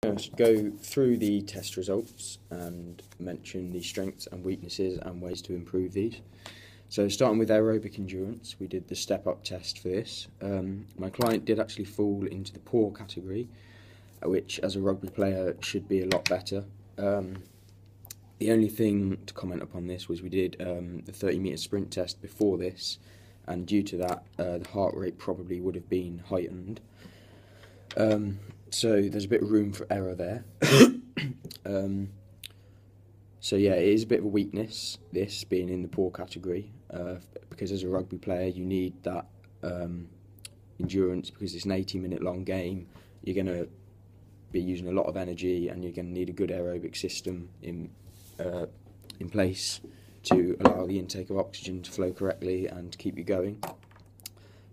Go through the test results and mention the strengths and weaknesses and ways to improve these. So starting with aerobic endurance, we did the step-up test for this. My client did actually fall into the poor category, which as a rugby player should be a lot better. The only thing to comment upon this was we did the 30-metre sprint test before this, and due to that the heart rate probably would have been heightened. So there's a bit of room for error there. So yeah, it is a bit of a weakness, this being in the poor category, because as a rugby player you need that endurance, because it's an 80-minute long game. You're going to be using a lot of energy and you're going to need a good aerobic system in place to allow the intake of oxygen to flow correctly and keep you going.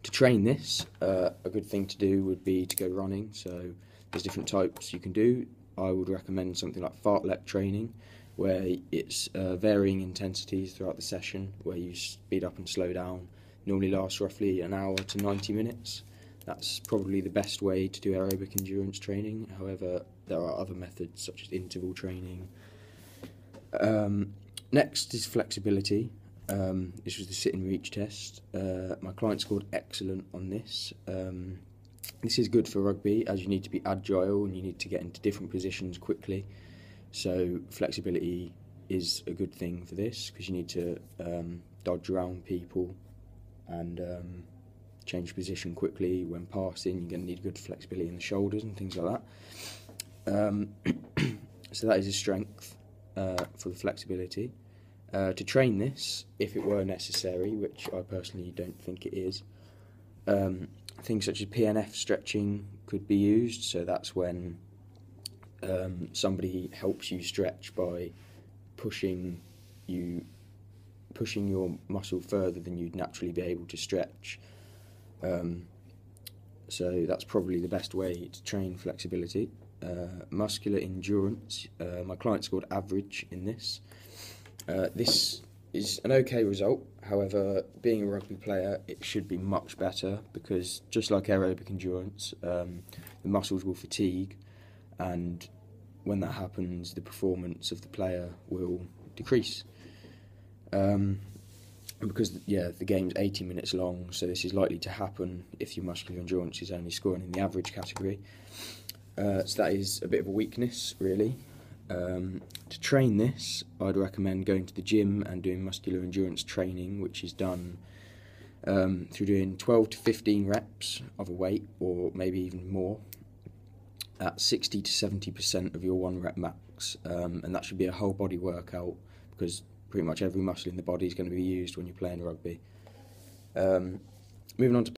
To train this, a good thing to do would be to go running. So there's different types you can do. I would recommend something like fartlek training, where it's varying intensities throughout the session, where you speed up and slow down. Normally lasts roughly an hour to 90 minutes. That's probably the best way to do aerobic endurance training. However, there are other methods such as interval training. Next is flexibility. This was the sit and reach test. My client scored excellent on this. This is good for rugby, as you need to be agile and you need to get into different positions quickly. So flexibility is a good thing for this, because you need to dodge around people and change position quickly when passing. You're going to need good flexibility in the shoulders and things like that. So that is a strength for the flexibility. To train this, if it were necessary, which I personally don't think it is, things such as PNF stretching could be used. So that's when somebody helps you stretch by pushing your muscle further than you'd naturally be able to stretch. So that's probably the best way to train flexibility. Muscular endurance, my client scored average in this. This is an okay result. However, being a rugby player, it should be much better, because just like aerobic endurance, the muscles will fatigue, and when that happens, the performance of the player will decrease. Because the game's 80 minutes long, so this is likely to happen if your muscular endurance is only scoring in the average category. So that is a bit of a weakness, really. To train this, I'd recommend going to the gym and doing muscular endurance training, which is done through doing 12 to 15 reps of a weight, or maybe even more, at 60 to 70% of your 1 rep max. And that should be a whole body workout, because pretty much every muscle in the body is going to be used when you're playing rugby. Moving on to